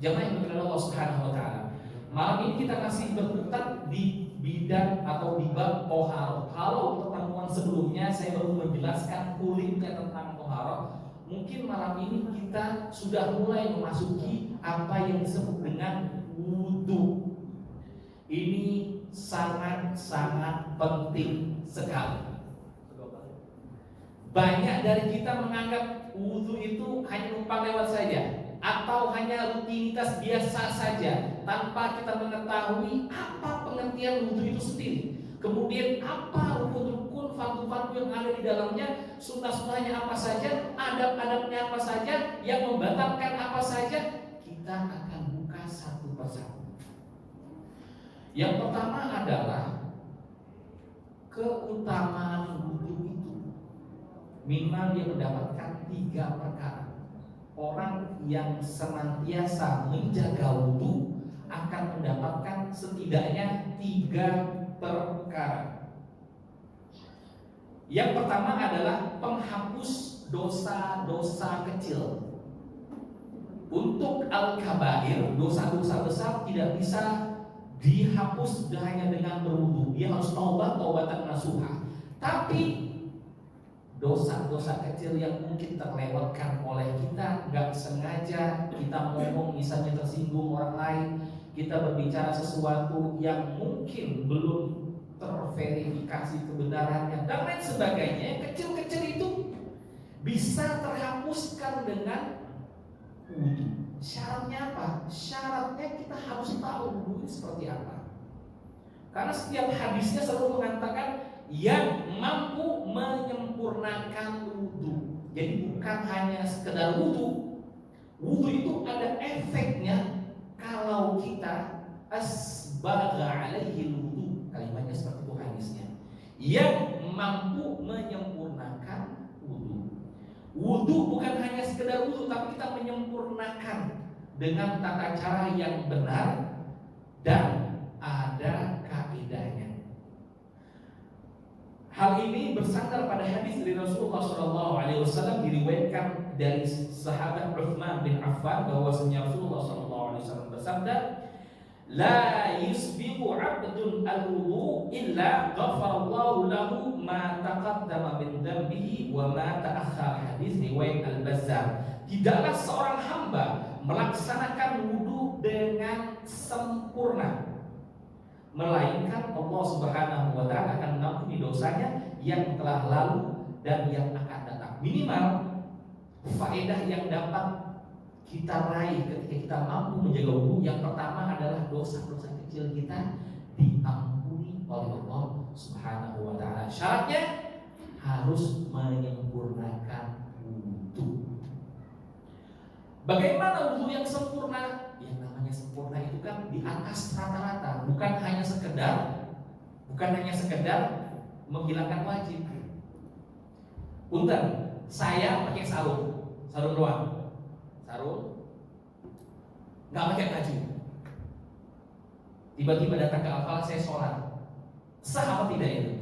Jamaah yang dimuliakan Allah Subhanahu wa taala. Malam ini kita masih berkutat di bidang atau di bab toharoh. Kalau pertemuan sebelumnya saya baru menjelaskan kulitnya tentang toharoh, mungkin malam ini kita sudah mulai memasuki apa yang disebut dengan wudhu. Ini sangat-sangat penting sekali. Banyak dari kita menganggap wudhu itu hanya numpang lewat saja, atau hanya rutinitas biasa saja tanpa kita mengetahui apa pengertian wudhu itu sendiri. Kemudian apa rukun-rukun, fardu-fardu yang ada di dalamnya, sunnah-sunnahnya apa saja, adab-adabnya apa saja, yang membatalkan apa saja. Kita akan buka satu persatu. Yang pertama adalah keutamaan wudhu itu. Minimal dia mendapatkan 3 perkara. Orang yang senantiasa menjaga wudhu akan mendapatkan setidaknya 3 perkara. Yang pertama adalah penghapus dosa-dosa kecil. Untuk al-kabair, dosa-dosa besar tidak bisa dihapus hanya dengan berwudhu. Dia harus taubatan nasuha. Tapi dosa-dosa kecil yang mungkin terlewatkan oleh kita, nggak sengaja kita ngomong, misalnya tersinggung orang lain, kita berbicara sesuatu yang mungkin belum terverifikasi kebenarannya dan lain sebagainya, yang kecil-kecil itu bisa terhapuskan dengan wudhu. Syaratnya apa? Syaratnya kita harus tahu wudhu ini seperti apa. Karena setiap hadisnya selalu mengatakan yang mampu menyempurnakan wudhu. Jadi bukan hanya sekedar wudhu. Wudhu itu ada efeknya kalau kita asbagha alaihi wudhu. Kalimatnya seperti itu hadisnya. Yang mampu menyempurnakan wudhu. Wudhu bukan hanya sekedar wudhu, tapi kita menyempurnakan dengan tata cara yang benar dan ada kaidahnya. Hal ini bersandar pada hadis dari Rasulullah SAW, diriwayatkan dari sahabat Utsman bin Affan bahwasanya Rasulullah SAW bersabda, "La yusbiqu 'abdun al-wudu illa ghafarallahu lahu ma taqaddama min dhanbihi wa ma ta'akhkhara." Hadis riwayat Al-Bazzar. Tidaklah seorang hamba melaksanakan wudu dengan sempurna, melainkan Allah Subhanahu wa taala akan mengampuni dosanya yang telah lalu dan yang akan datang. Minimal faedah yang dapat kita raih ketika kita mampu menjaga wudhu, yang pertama adalah dosa-dosa kecil kita diampuni oleh Allah Subhanahu wa taala. Syaratnya harus menyempurnakan wudhu. Bagaimana wudhu yang sempurna? Yang namanya sempurna itu kan di atas rata-rata, bukan hanya sekedar menghilangkan wajib. Punten, saya pakai sarung doang, nggak pakai baju. Tiba-tiba datang ke Al-Falah, saya sholat, sah apa tidak itu?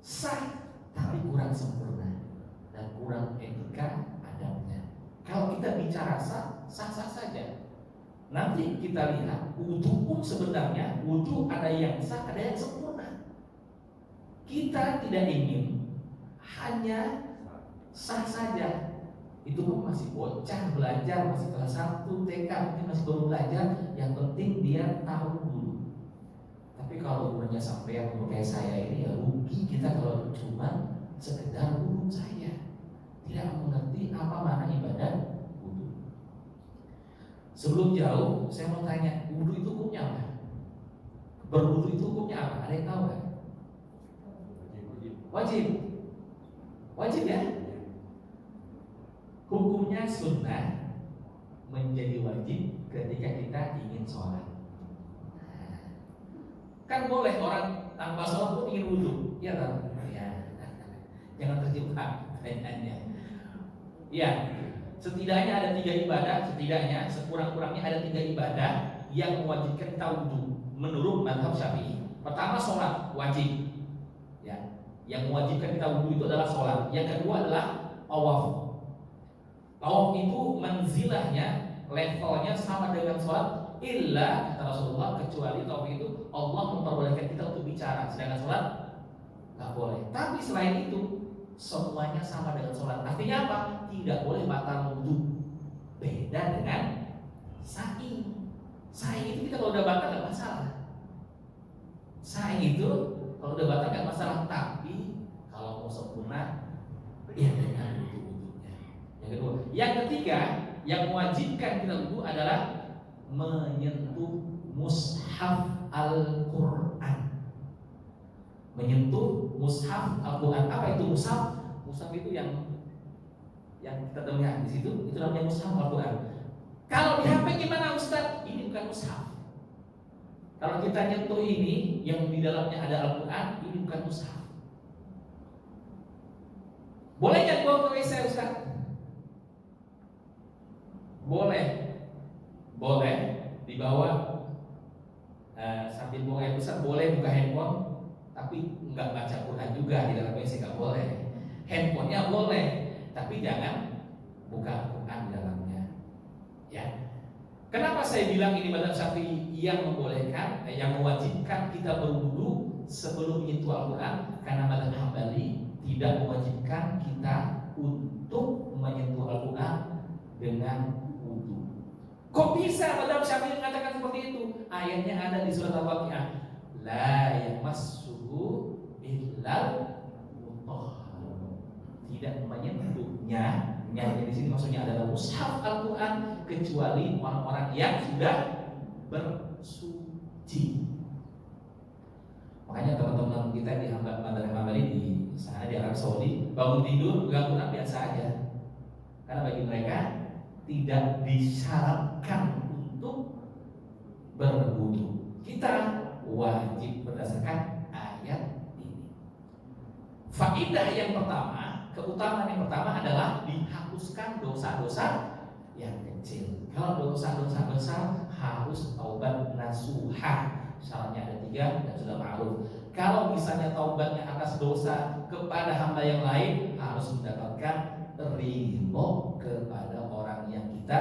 Sah, tapi kurang sempurna dan kurang etika adabnya. Kalau kita bicara sah-sah saja. Nanti kita lihat wudhu pun sebenarnya wudhu ada yang sah, ada yang sempurna. Kita tidak ingin hanya sah saja. Itu pun masih bocah belajar, masih kelas 1 TK, mungkin masih baru belajar. Yang penting dia tahu dulu. Tapi kalau umurnya sampai yang umur kayak saya ini, ya rugi kita kalau cuma sekedar wudhu saja, tidak mengerti apa makna ibadah wudhu. Sebelum jauh, saya mau tanya, wudhu itu hukumnya apa? Berwudhu itu hukumnya apa? Ada yang tahu kan? Wajib ya? Hukumnya sunnah menjadi wajib ketika kita ingin sholat. Kan boleh orang tanpa sholat pun ingin wudhu, ya kan? Ya, jangan terjebak pertanyaannya. Ya, setidaknya ada 3 ibadah, sekurang-kurangnya ada 3 ibadah yang mewajibkan kita wudhu menurut mazhab Syafi'i. Pertama, sholat wajib. Ya, yang mewajibkan kita wudhu itu adalah sholat. Yang kedua adalah tawaf. Tawaf itu manzilahnya levelnya sama dengan sholat, illa kata Rasulullah, kecuali tauhid itu Allah memperbolehkan kita untuk bicara, sedangkan sholat nggak boleh. Tapi selain itu semuanya sama dengan sholat. Artinya apa? Tidak boleh batal wudu. Beda dengan sa'i. Sa'i itu kita kalau udah batal nggak masalah. Sa'i itu kalau udah batal nggak masalah. Tapi kalau mau sempurna, ya dengan wudu-wudunya. Yang kedua, yang ketiga, yang mewajibkan kita wudu adalah menyentuh mushaf Al-Quran. Menyentuh mushaf Al-Quran. Apa itu mushaf? Mushaf itu yang kita dengar di situ, itu namanya mushaf Al-Quran. Kalau di HP gimana Ustaz? Ini bukan mushaf. Kalau kita nyentuh ini yang di dalamnya ada Al-Quran, ini bukan mushaf. Boleh nggak bawa ke WC Ustaz? Boleh dibawa sambil buang air besar, boleh buka handphone, tapi nggak baca Quran juga di dalam WC, nggak boleh. Handphonenya boleh, tapi jangan buka Quran di dalamnya. Ya. Kenapa saya bilang ini mazhab Syafi'i yang membolehkan, yang mewajibkan kita berwudu sebelum menyentuh Al-Quran? Karena mazhab Hambali tidak mewajibkan kita untuk menyentuh Al-Quran dengan wudu. Kok bisa mazhab Syafi'i mengatakan seperti itu? Ayatnya ada di surat Al-Waqiah. La yamassuhu illal mutahharun. Tidak menyentuhnya. Yang di sini maksudnya adalah mushaf Al-Quran kecuali orang-orang yang sudah bersuci. Makanya teman-teman kita di Madinah Hambali di sana di Arab Saudi bangun tidur pegang Quran biasa aja. Karena bagi mereka tidak disyaratkan untuk berwudu. Kita wajib berdasarkan ayat ini. Faidah yang pertama, keutamaan yang pertama adalah dihapuskan dosa-dosa yang kecil. Kalau dosa-dosa besar harus taubat nasuha. Syaratnya ada 3 dan sudah ma'ruf. Kalau misalnya taubatnya atas dosa kepada hamba yang lain, harus mendapatkan ridho kepada orang yang kita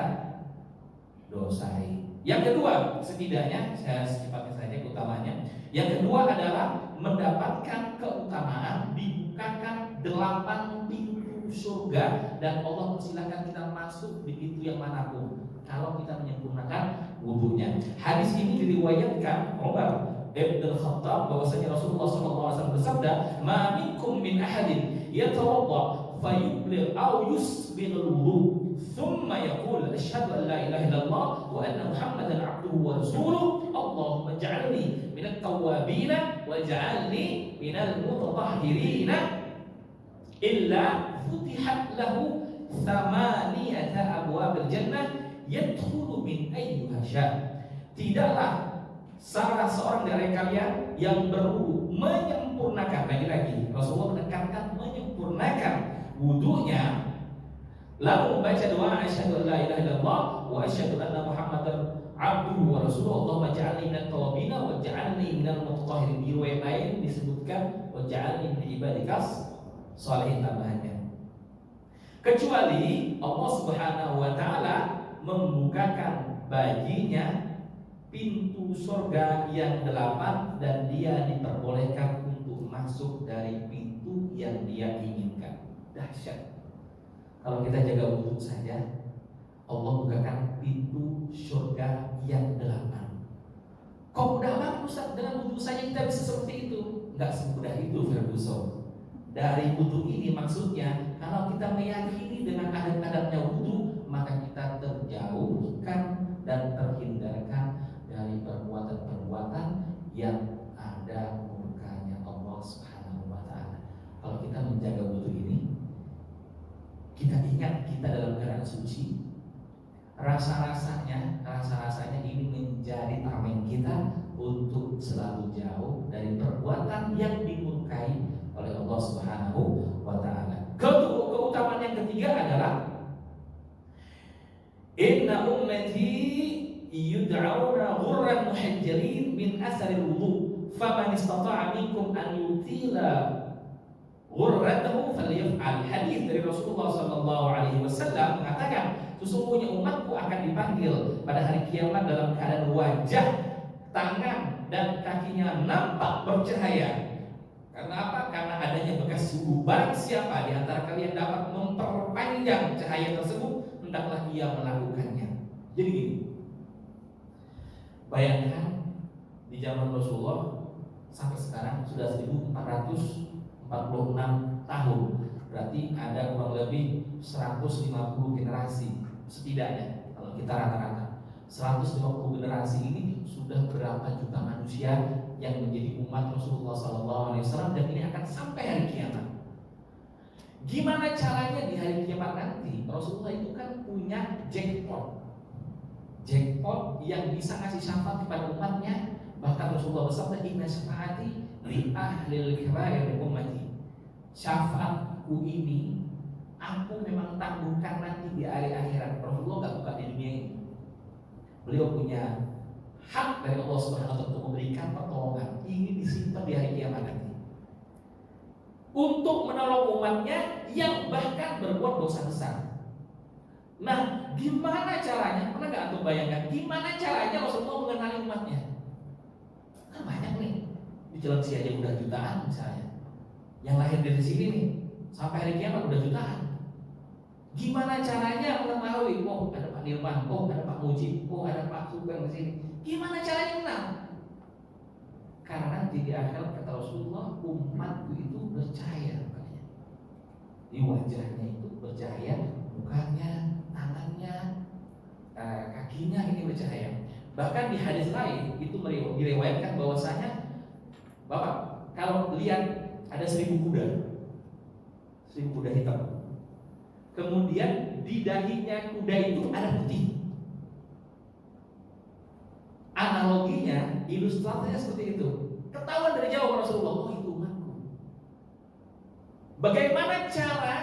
dosai. Yang kedua, setidaknya saya secepatnya saja keutamanya. Yang kedua adalah mendapatkan keutamaan dibukakan 8 pintu surga dan Allah persilahkan kita masuk di pintu yang manapun kalau kita menyempurnakan wudunya. Hadis ini diriwayatkan Umar Ibn Khattab bahwasanya Rasulullah SAW bersabda, "Ma minkum min ahadin yatawadda fayubligh aw yusbighul wudu, thumma yaqul asyhadu an la ilaha illallah wa anna Muhammadan 'abduhu wa rasuluhu, Allahumma ij'alni minat tawwabin waj'alni minal mutatahhirin illa futihat lahu thamaniyata abwabil jannah yadkhulu min ayyuha sya'." Tidaklah salah seorang dari kalian yang berwudu menyempurnakan, lagi-lagi Rasulullah menekankan menyempurnakan wudunya, lalu membaca doa asyhadu an la ilaha illallah wa asyhadu anna Muhammadan abduhu wa rasuluhu, Allahumma ja'alni minat tawabina wa ja'alni minal mutatahhirin. Di riwayat lain disebutkan wa ja'alni min ibadikas sholihin tambahannya. Kecuali Allah Subhanahu wa taala membukakan baginya pintu surga yang 8 dan dia diperbolehkan untuk masuk dari pintu yang dia inginkan. Dahsyat. Kalau kita jaga wudu saja, Allah bukakan pintu surga yang 8. Kok mudah banget Ustaz, dengan wudu saja kita bisa seperti itu? Enggak semudah itu Ferguson. Dari wudu ini maksudnya, kalau kita meyakini dengan adab-adabnya wudu, maka kita terjauhkan dan terhindarkan dari perbuatan-perbuatan yang ada murkanya Allah Subhanahu wa taala. Kalau kita menjaga wudu ini, kita ingat kita dalam keadaan suci, rasa-rasanya ini menjadi tameng kita untuk selalu jauh dari perbuatan yang dimurkai oleh Allah Subhanahu wa taala. Keutamaan yang ketiga adalah inna ummati yud'auna ghurran muhajjalin min asaril wudu, faman istata'a minkum an yutila ghurratahu falyaf'al. Hadis dari Rasulullah sallallahu alaihi wasallam mengatakan, sesungguhnya umatku akan dipanggil pada hari kiamat dalam keadaan wajah, tangan, dan kakinya nampak bercahaya. Karena apa? Karena adanya bekas suhu. Barang siapa di antara kalian dapat memperpanjang cahaya tersebut, hendaklah ia melakukannya. Jadi gini, bayangkan di zaman Rasulullah sampai sekarang sudah 1446 tahun. Berarti ada kurang lebih 150 generasi setidaknya. Kalau kita rata-rata 150 generasi ini sudah berapa juta manusia yang menjadi umat Rasulullah SAW, dan ini akan sampai hari kiamat. Gimana caranya di hari kiamat nanti? Rasulullah itu kan punya jackpot yang bisa ngasih syafaat kepada umatnya. Bahkan Rasulullah bersabda, inna syafaati li ahlil kabair min ummati. Syafaatku ini aku memang tangguhkan nanti di hari akhirat. Rasulullah gak buka di dunia ini. Beliau punya hak dari Allah Subhanahu wa taala untuk memberikan pertolongan. Ini disimpan di hari kiamat nanti, untuk menolong umatnya yang bahkan berbuat dosa besar. Nah, gimana caranya? Pernah nggak antum bayangkan gimana caranya Rasulullah mengenali umatnya? Kan banyak nih di Cilengsi aja udah jutaan misalnya, yang lahir dari sini nih sampai hari kiamat udah jutaan. Gimana caranya mengetahui? Oh, ada Pak Nirman, oh ada Pak Mujib, oh ada Pak Sugeng di sini. Gimana caranya kenal? Karena nanti di akhir kata Rasulullah, umatku itu bercahaya mukanya. Di wajahnya itu bercahaya, mukanya, tangannya, kakinya ini bercahaya. Bahkan di hadis lain itu direwayatkan bahwasanya, Bapak kalau lihat ada 1000 kuda hitam. Kemudian di dahinya kuda itu ada putih. Analoginya, ilustrasinya seperti itu. Ketahuan dari jauh Rasulullah, oh itu umatku. Bagaimana cara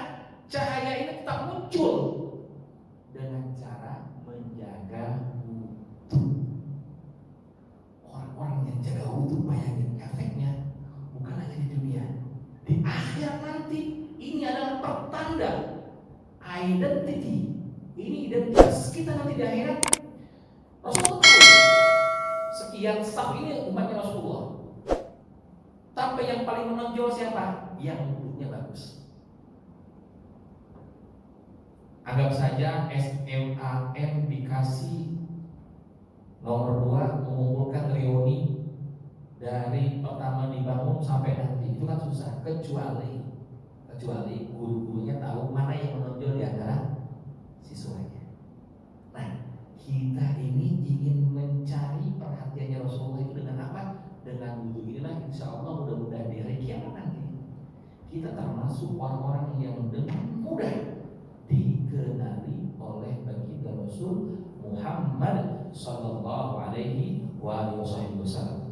cahaya ini tetap muncul? Dengan cara menjaga wudu. Orang-orang yang jaga wudu, bayangin efeknya bukan hanya di dunia, di akhir nanti. Ini adalah pertanda identity. Ini identitas kita nanti di akhirat. Rasulullah tahu sekian saf ini umatnya Rasulullah, tapi yang paling menonjol siapa? Yang wudhunya bagus. Anggap saja SMAN dikasih nomor 2 mengumpulkan reuni dari pertama dibangun sampai nanti, itu kan susah. Kecuali guru-gurunya tahu mana yang menonjol di antara siswanya. Nah, kita ini ingin mencari perhatiannya Rasulullah itu dengan apa? Dengan wudhu inilah, insya Allah mudah-mudahan di hari kiamat nanti kita termasuk orang-orang yang dengan mudah dikenali oleh baginda Rasul Muhammad Sallallahu Alaihi Wasallam.